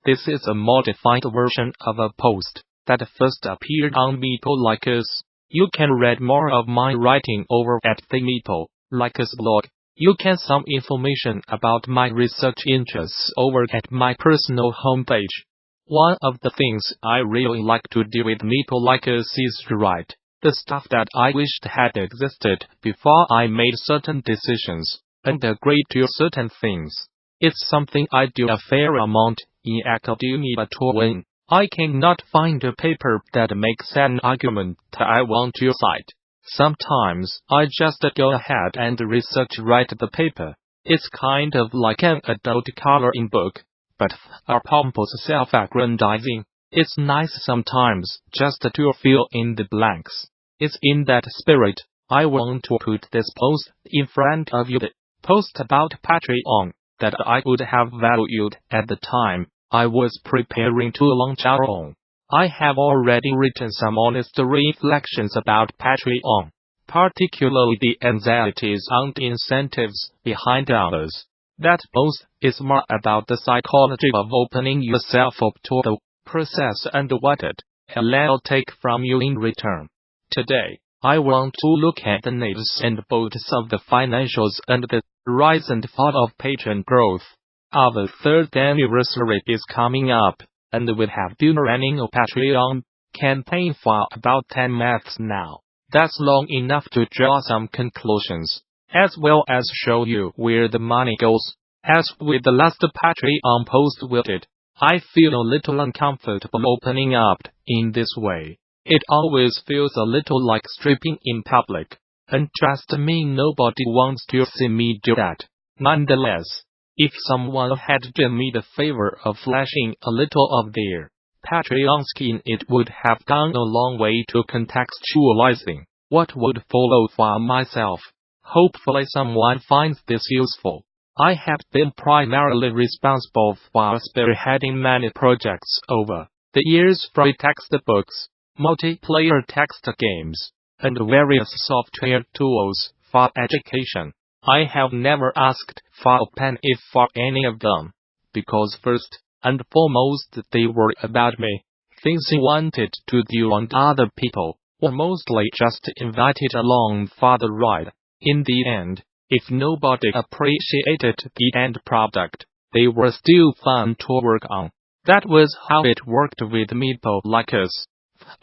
This is a modified version of a post that first appeared on Bloggerâs. You can read more of my writing over at the Bloggerâs blog. You can some information about my research interests over at my personal homepage. One of the things I really like to do with Bloggerâs is to write the stuff that I wished had existed before I made certain decisions and agreed to certain things. It's something I do a fair amount in academia, but when I cannot find a paper that makes an argument that I want to cite, sometimes I just go ahead and write the paper. It's kind of like an adult coloring book, but a pompous self-aggrandizing. It's nice sometimes just to fill in the blanks. It's in that spirit I want to put this post in front of you. The post about Patreo that I would have valued at the time I was preparing to launch our own. I have already written some honest reflections about Patreo, particularly the anxieties and incentives behind others. That post is more about the psychology of opening yourself up to the process and what it will take from you in return. Today, I want to look at the nuts and bolts of the financials and the rise and fall of patron growth. Our third anniversary is coming up, and we have been running a Patreon campaign for about 10 months now. That's long enough to draw some conclusions, as well as show you where the money goes. As with the last Patreon post we did, I feel a little uncomfortable opening up in this way. It always feels a little like stripping in public, and trust me, nobody wants to see me do that. Nonetheless, if someone had done me the favor of flashing a little of their Patreon skin, it would have gone a long way to contextualizing what would follow for myself. Hopefully someone finds this useful. I have been primarily responsible for spearheading many projects over the years, free textbooks, multiplayer text games, and various software tools for education. I have never asked for a penny for any of them, because first and foremost they were about me. Things I wanted to do and other people were mostly just invited along for the ride. In the end, if nobody appreciated the end product, they were still fun to work on. That was how it worked with Bloggerâs.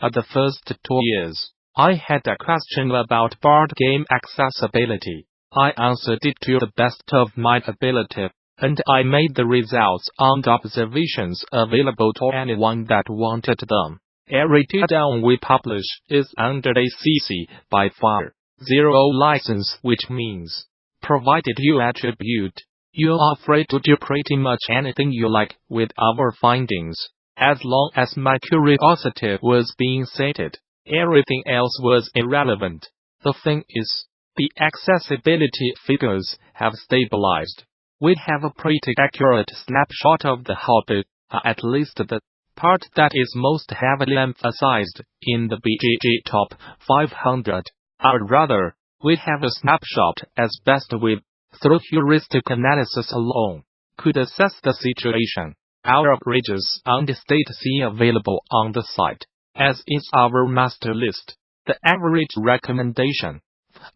The first 2 years, I had a question about board game accessibility. I answered it to the best of my ability, and I made the results and observations available to anyone that wanted them. Every teardown we publish is under a CC by Fire 0 license, which means, provided you attribute, you are free to do pretty much anything you like with our findings. As long as my curiosity was being sated, everything else was irrelevant. The thing is, the accessibility figures have stabilized. We have a pretty accurate snapshot of the hobby, at least the part that is most heavily emphasized in the BGG Top 500. Or rather, we have a snapshot as best we, through heuristic analysis alone, could assess the situation. Our averages and stats available on the site, as is our master list. The average recommendation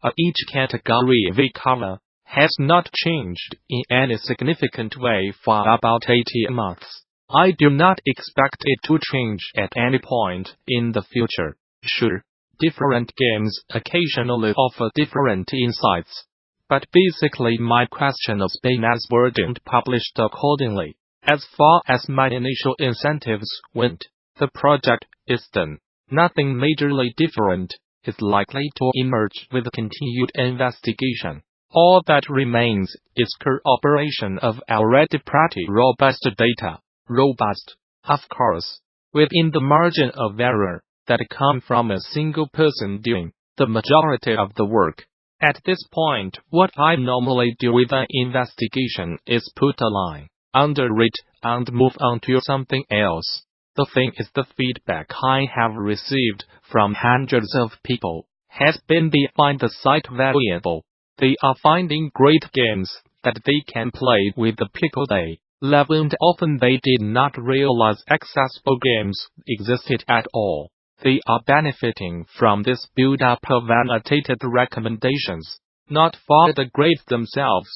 of each category we cover has not changed in any significant way for about 18 months. I do not expect it to change at any point in the future. Sure, different games occasionally offer different insights, but basically my question has been answered and published accordingly. As far as my initial incentives went, the project is done. Nothing majorly different is likely to emerge with continued investigation. All that remains is corroboration of already pretty robust data. Robust, of course, within the margin of error that come from a single person doing the majority of the work. At this point, what I normally do with an investigation is put a line under it and move on to something else. The thing is, the feedback I have received from hundreds of people has been they find the site valuable. They are finding great games that they can play with the people they level, and often they did not realize accessible games existed at all. They are benefiting from this build-up of annotated recommendations, not for the grades themselves,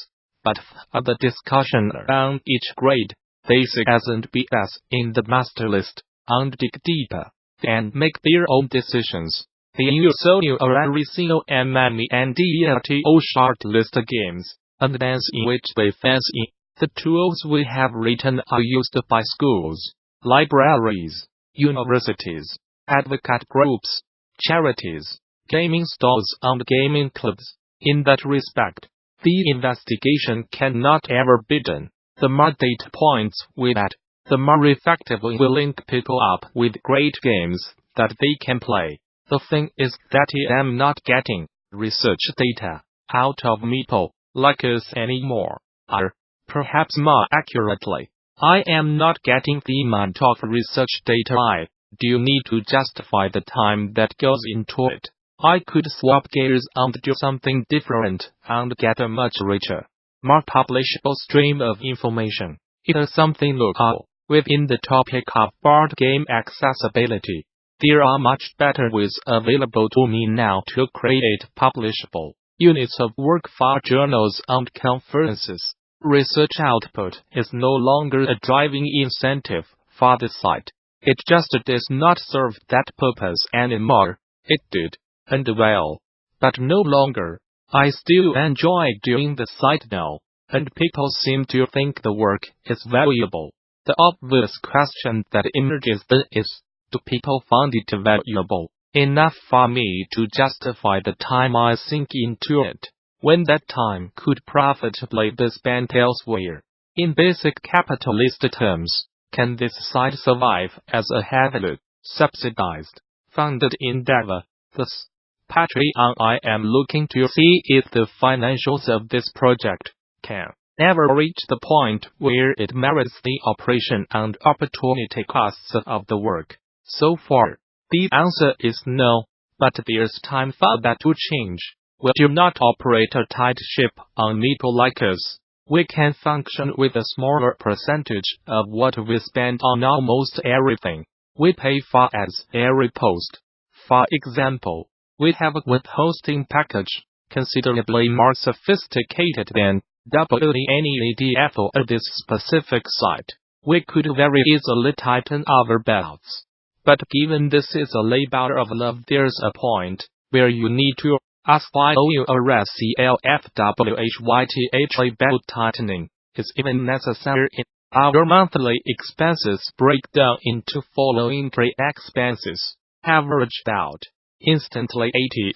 but for the discussion around each grade. They see as and BS in the master list, and dig deeper, and make their own decisions. They use Recio and many NDLTO short-list games, and dance in which they fancy. The tools we have written are used by schools, libraries, universities, advocate groups, charities, gaming stores and gaming clubs. In that respect, the investigation cannot ever be done. The more data points we add, the more effectively we link people up with great games that they can play. The thing is that I am not getting research data out of people like us anymore. Or, perhaps more accurately, I am not getting the amount of research data I do need to justify the time that goes into it. I could swap gears and do something different and get a much richer, more publishable stream of information. It is something local within the topic of board game accessibility. There are much better ways available to me now to create publishable units of work for journals and conferences. Research output is no longer a driving incentive for the site. It just does not serve that purpose anymore. It did, and well, but no longer. I still enjoy doing the site now, and people seem to think the work is valuable. The obvious question that emerges then is, do people find it valuable enough for me to justify the time I sink into it, when that time could profitably be spent elsewhere? In basic capitalist terms, can this site survive as a heavily subsidized, funded endeavor? Thus, Patreo, I am looking to see if the financials of this project can ever reach the point where it merits the operation and opportunity costs of the work. So far, the answer is no, but there's time for that to change. We do not operate a tight ship on people like us. We can function with a smaller percentage of what we spend on almost everything. We pay for ads every post. For example, we have a web hosting package, considerably more sophisticated than WNEADF at this specific site. We could very easily tighten our belts. But given this is a labor of love, there's a point where you need to ask why OURCLFWHYTHA belt tightening is even necessary. Our monthly expenses break down into following three expenses, averaged out. Instantly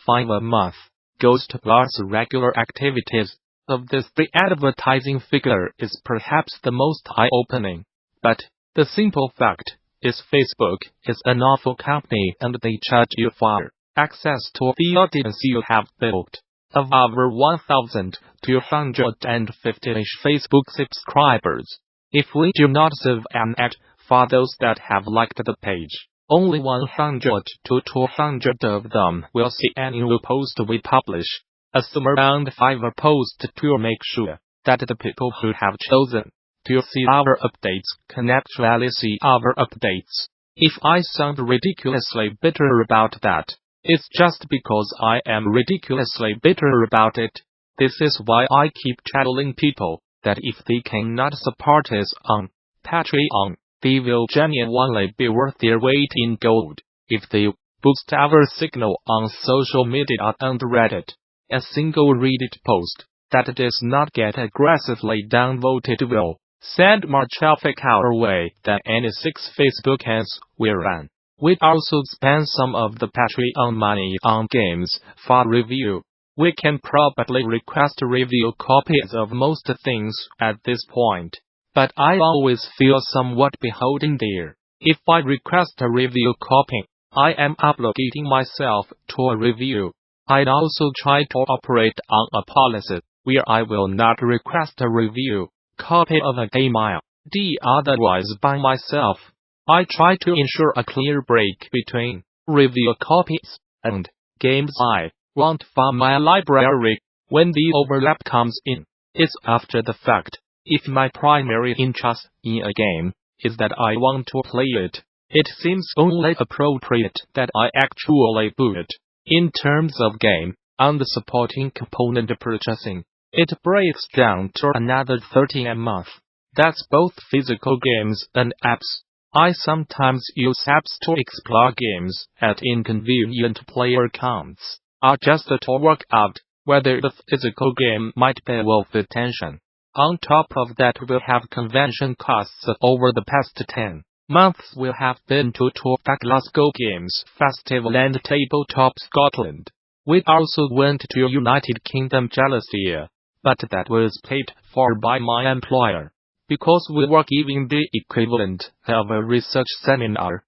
$85 a month goes towards regular activities. Of this, the advertising figure is perhaps the most eye-opening. But the simple fact is Facebook is an awful company and they charge you for access to the audience you have built. Of our 1,250-ish Facebook subscribers, if we do not serve an ad for those that have liked the page, only 100 to 200 of them will see any new post we publish. Assume around 5 posts to make sure that the people who have chosen to see our updates can actually see our updates. If I sound ridiculously bitter about that, it's just because I am ridiculously bitter about it. This is why I keep telling people that if they cannot support us on Patreon, they will genuinely be worth their weight in gold. If they boost our signal on social media and Reddit, a single Reddit post that does not get aggressively downvoted will send more traffic our way than any 6 Facebook ads we run. We also spend some of the Patreon money on games for review. We can probably request review copies of most things at this point, but I always feel somewhat beholden there. If I request a review copy, I am obligating myself to a review. I'd also try to operate on a policy where I will not request a review copy of a game I'll do otherwise by myself. I try to ensure a clear break between review copies and games I want for my library. When the overlap comes in, it's after the fact. If my primary interest in a game is that I want to play it, it seems only appropriate that I actually do it. In terms of game, on the supporting component purchasing, it breaks down to another $30 a month. That's both physical games and apps. I sometimes use apps to explore games at inconvenient player counts, or just to work out whether the physical game might be worth attention. On top of that, we'll have convention costs. Over the past 10 months we'll have been to tour Glasgow Games Festival and Tabletop Scotland. We also went to United Kingdom last year, but that was paid for by my employer, because we were giving the equivalent of a research seminar.